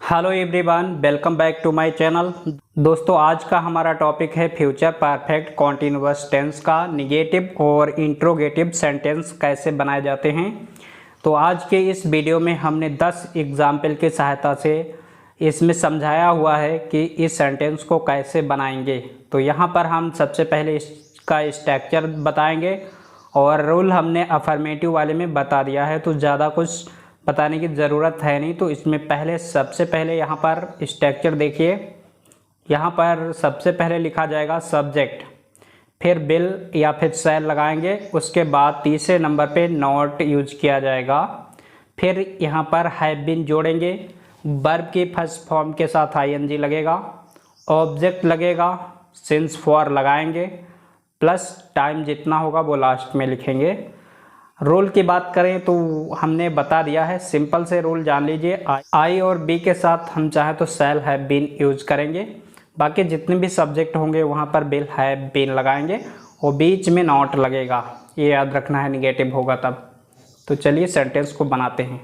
Hello everyone, welcome back to my channel. दोस्तों, आज का हमारा टॉपिक है फ्यूचर परफेक्ट कॉन्टिन्यूअस टेंस का निगेटिव और इंट्रोगेटिव सेंटेंस कैसे बनाए जाते हैं। तो आज के इस वीडियो में हमने 10 एग्जाम्पल की सहायता से इसमें समझाया हुआ है कि इस सेंटेंस को कैसे बनाएंगे। तो यहाँ पर हम सबसे पहले इसका स्ट्रक्चर बताएंगे और रूल हमने अफर्मेटिव वाले में बता दिया है, तो ज़्यादा कुछ बताने की ज़रूरत है नहीं। तो इसमें सबसे पहले यहाँ पर स्ट्रक्चर देखिए। यहाँ पर सबसे पहले लिखा जाएगा सब्जेक्ट, फिर विल या फिर शैल लगाएंगे, उसके बाद तीसरे नंबर पे नॉट यूज किया जाएगा। फिर यहाँ पर हैव बीन जोड़ेंगे, वर्ब की फर्स्ट फॉर्म के साथ आईएनजी लगेगा, ऑब्जेक्ट लगेगा, सिंस फॉर लगाएंगे, प्लस टाइम जितना होगा वो लास्ट में लिखेंगे। रूल की बात करें तो हमने बता दिया है, सिंपल से रूल जान लीजिए। आई और बी के साथ हम चाहे तो शैल हैव बीन यूज करेंगे, बाकी जितने भी सब्जेक्ट होंगे वहाँ पर विल हैव बीन लगाएंगे और बीच में नॉट लगेगा, ये याद रखना है, निगेटिव होगा तब। तो चलिए सेंटेंस को बनाते हैं।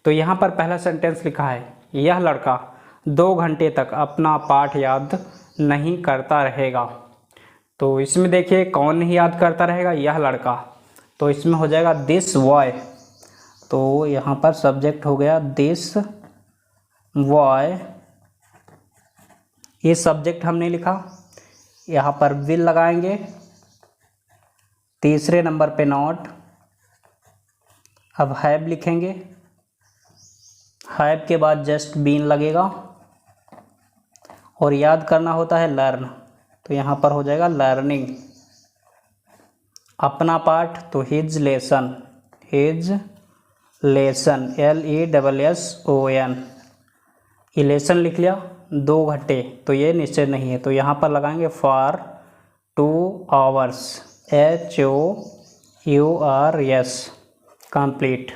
तो यहाँ पर पहला सेंटेंस लिखा है, यह लड़का 2 घंटे तक अपना पाठ याद नहीं करता रहेगा। तो इसमें देखिए कौन नहीं याद करता रहेगा, यह लड़का। तो इसमें हो जाएगा दिस बॉय। तो यहाँ पर सब्जेक्ट हो गया दिस बॉय, ये सब्जेक्ट हमने लिखा। यहाँ पर विल लगाएंगे, तीसरे नंबर पे नॉट। अब हैव लिखेंगे, हैव के बाद जस्ट बीन लगेगा और याद करना होता है लर्न, तो यहाँ पर हो जाएगा लर्निंग। अपना पाठ तो his lesson, his lesson LESSON, ये लेसन लिख लिया। 2 घंटे तो ये निश्चय नहीं है, तो यहाँ पर लगाएंगे फॉर 2 hours HOURS, कंप्लीट।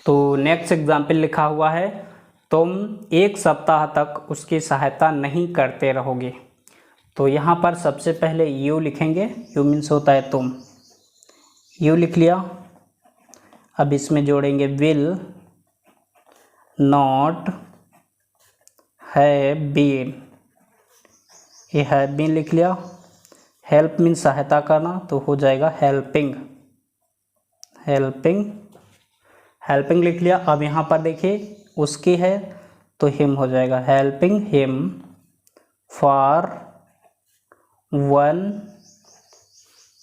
तो नेक्स्ट एग्जाम्पल लिखा हुआ है, तुम 1 सप्ताह तक उसकी सहायता नहीं करते रहोगे। तो यहाँ पर सबसे पहले यू लिखेंगे, यू मीन्स होता है तुम, यू लिख लिया। अब इसमें जोड़ेंगे विल नॉट हैव बीन, ये हैव बीन लिख लिया। हेल्प मीन सहायता करना, तो हो जाएगा हेल्पिंग, हेल्पिंग, हेल्पिंग लिख लिया। अब यहाँ पर देखिए उसकी है तो हिम हो जाएगा, हेल्पिंग हिम फॉर 1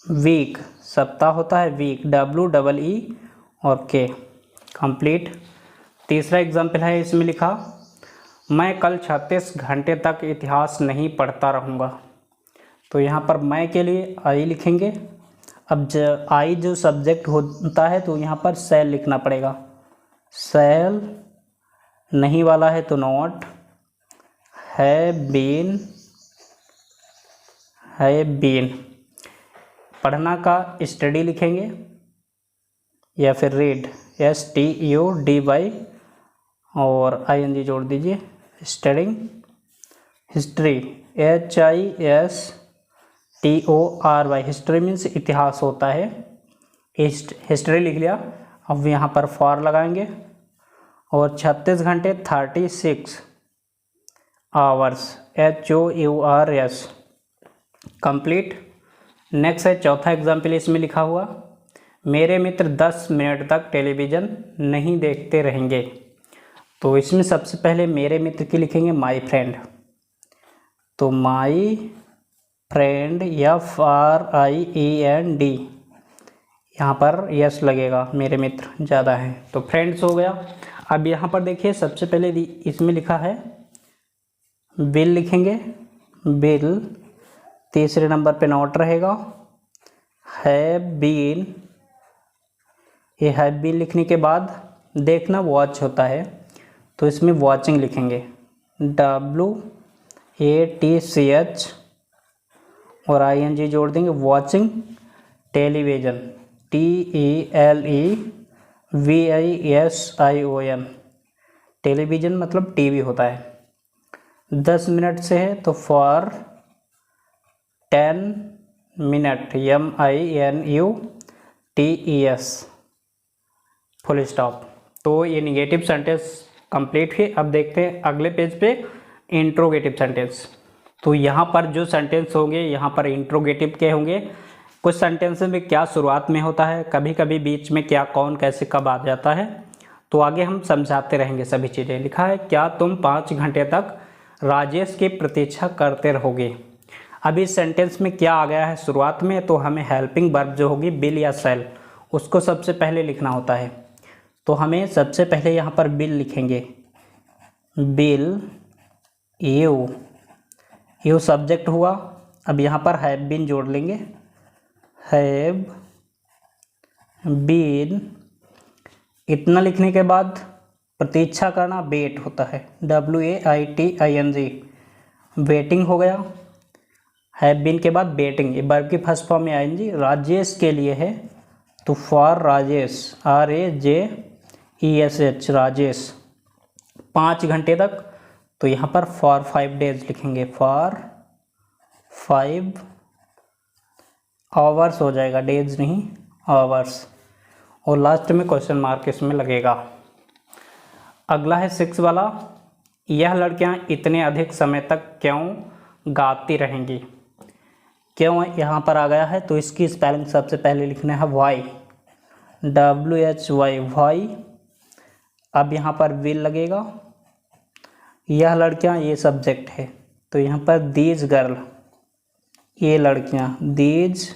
वीक, सप्ताह होता है वीक, WEE और K, कंप्लीट। तीसरा एग्जाम्पल है, इसमें लिखा मैं कल 36 घंटे तक इतिहास नहीं पढ़ता रहूँगा। तो यहाँ पर मैं के लिए आई लिखेंगे। अब आई जो सब्जेक्ट होता है तो यहाँ पर शैल लिखना पड़ेगा, शैल नहीं वाला है तो नॉट, हैव बीन। पढ़ना का स्टडी लिखेंगे या फिर रीड STUDY और ING जोड़ दीजिए, studying. History HISTORY, history means इतिहास होता है, हिस्ट्री लिख लिया। अब यहाँ पर फॉर लगाएंगे और 36 घंटे 36 hours HOURS, कंप्लीट। नेक्स्ट है चौथा एग्जाम्पल, इसमें लिखा हुआ मेरे मित्र 10 मिनट तक टेलीविज़न नहीं देखते रहेंगे। तो इसमें सबसे पहले मेरे मित्र की लिखेंगे माई फ्रेंड, तो माई फ्रेंड FRIEND, यहाँ पर यस लगेगा, मेरे मित्र ज़्यादा हैं तो फ्रेंड्स हो गया। अब यहाँ पर देखिए सबसे पहले इसमें लिखा है बिल लिखेंगे, बिल, तीसरे नंबर पे नॉट रहेगा, हैव बीन, ये हैव बीन लिखने के बाद देखना वॉच होता है तो इसमें वॉचिंग लिखेंगे, WATCH और ING जोड़ देंगे, वॉचिंग टेलीविज़न TELEVISION, टेलीविज़न मतलब टीवी होता है। 10 मिनट से है तो for 10 minute MINUTES, full stop. तो ये निगेटिव सेंटेंस कंप्लीट हुई। अब देखते हैं अगले पेज पे इंट्रोगेटिव सेंटेंस। तो यहाँ पर जो सेंटेंस होंगे यहाँ पर इंट्रोगेटिव के होंगे। कुछ सेंटेंस में क्या शुरुआत में होता है, कभी कभी बीच में, क्या, कौन, कैसे, कब आ जाता है, तो आगे हम समझाते रहेंगे सभी चीज़ें। लिखा है क्या तुम 5 घंटे तक राजेश की प्रतीक्षा करते रहोगे। अभी इस सेंटेंस में क्या आ गया है शुरुआत में, तो हमें हेल्पिंग वर्ब जो होगी बिल या सेल, उसको सबसे पहले लिखना होता है। तो हमें सबसे पहले यहाँ पर बिल लिखेंगे, बिल, यू सब्जेक्ट हुआ। अब यहाँ पर हैव बीन जोड़ लेंगे, हैव बीन। इतना लिखने के बाद प्रतीक्षा करना वेट होता है, WAITING, वेटिंग हो गया। हैव बीन के बाद वेटिंग, ये वर्ब की फर्स्ट फॉर्म में आएंगी, राजेश के लिए है तो फॉर राजेश, RAJESH, राजेश 5 घंटे तक, तो यहाँ पर फॉर 5 डेज लिखेंगे, फॉर 5 आवर्स हो जाएगा, डेज नहीं आवर्स, और लास्ट में क्वेश्चन मार्क इसमें लगेगा। अगला है 6 वाला, यह लड़कियां इतने अधिक समय तक क्यों गाती रहेंगी। क्यों यहाँ पर आ गया है, तो इसकी स्पेलिंग सबसे पहले लिखना है वाई, WHY, वाई। अब यहाँ पर विल लगेगा, यह लड़कियां, ये सब्जेक्ट है, तो यहाँ पर दीज गर्ल, ये लड़कियां, दीज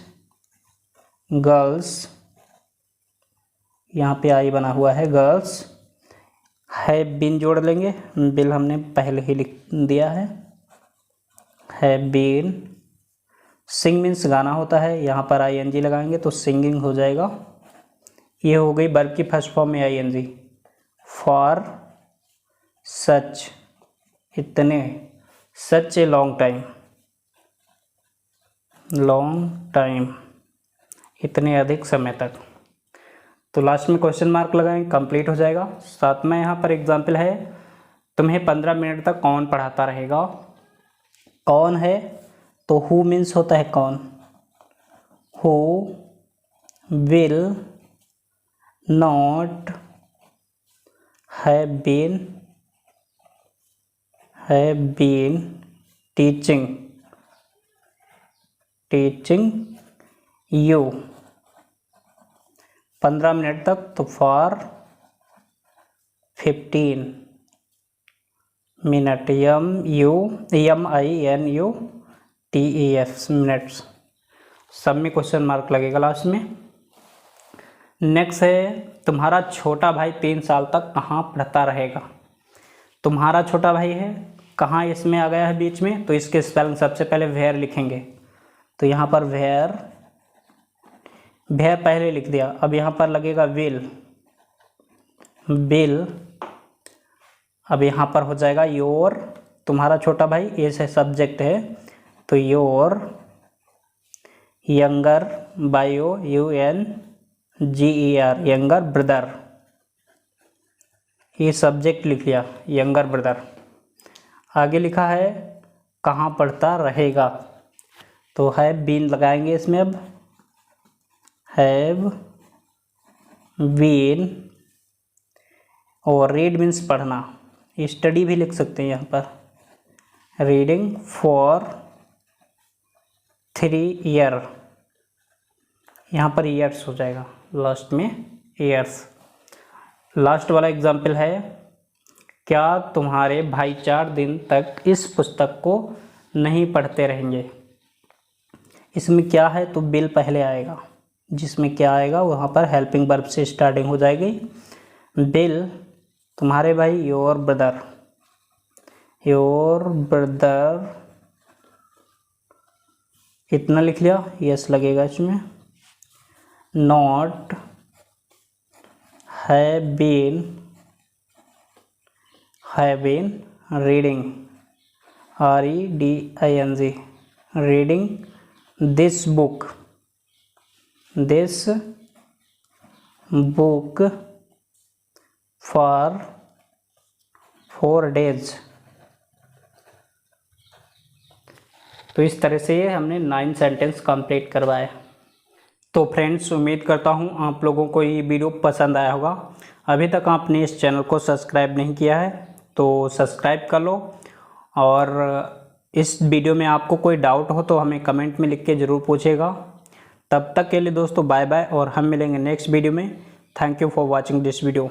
गर्ल्स, यहाँ पे आई बना हुआ है गर्ल्स। हैव बीन जोड़ लेंगे, बिल हमने पहले ही लिख दिया है, हैव बीन। सिंग मीन्स गाना होता है, यहाँ पर ING लगाएंगे तो सिंगिंग हो जाएगा। ये हो गई वर्ब की फर्स्ट फॉर्म में ING, फॉर सच, इतने, such a long time, long time, इतने अधिक समय तक। तो लास्ट में क्वेश्चन मार्क लगाएंगे, कंप्लीट हो जाएगा। साथ में यहाँ पर एग्जाम्पल है, तुम्हें 15 मिनट तक कौन पढ़ाता रहेगा। कौन है तो हु मीन्स होता है कौन, who will not have been teaching you 15 minute तक, तो फॉर 15 मिनट, MINUTES, मिनट्स। सब में क्वेश्चन मार्क लगेगा लास्ट में। नेक्स्ट है, तुम्हारा छोटा भाई 3 साल तक कहाँ पढ़ता रहेगा। तुम्हारा छोटा भाई है, कहाँ इसमें आ गया है बीच में, तो इसके स्पेलिंग सबसे पहले वेयर लिखेंगे, तो यहाँ पर वेयर पहले लिख दिया। अब यहाँ पर लगेगा बिल। अब यहाँ पर हो जाएगा योर, तुम्हारा छोटा भाई ये से सब्जेक्ट है, तो your younger, bio UNGER, younger brother, ये सब्जेक्ट लिख लिया, यंगर ब्रदर। आगे लिखा है कहाँ पढ़ता रहेगा, तो हैव बीन लगाएंगे इसमें। अब हैव बीन, और रीड मीन्स पढ़ना, स्टडी भी लिख सकते हैं यहाँ पर, रीडिंग फॉर 3 ईयर, यहाँ पर ईयर्स हो जाएगा, लास्ट में ईयर्स। लास्ट वाला एग्जाम्पल है, क्या तुम्हारे भाई 4 दिन तक इस पुस्तक को नहीं पढ़ते रहेंगे। इसमें क्या है, तो बिल पहले आएगा, जिसमें क्या आएगा वहाँ पर हेल्पिंग वर्ब से स्टार्टिंग हो जाएगी। बिल, तुम्हारे भाई, योर ब्रदर, इतना लिख लिया, यस लगेगा इसमें। Not have been reading, REDING, reading this book for 4 days. तो इस तरह से हमने 9 सेंटेंस कंप्लीट करवाए। तो फ्रेंड्स, उम्मीद करता हूँ आप लोगों को ये वीडियो पसंद आया होगा। अभी तक आपने इस चैनल को सब्सक्राइब नहीं किया है तो सब्सक्राइब कर लो। और इस वीडियो में आपको कोई डाउट हो तो हमें कमेंट में लिख के ज़रूर पूछेगा। तब तक के लिए दोस्तों बाय बाय, और हम मिलेंगे नेक्स्ट वीडियो में। Thank you for watching this video.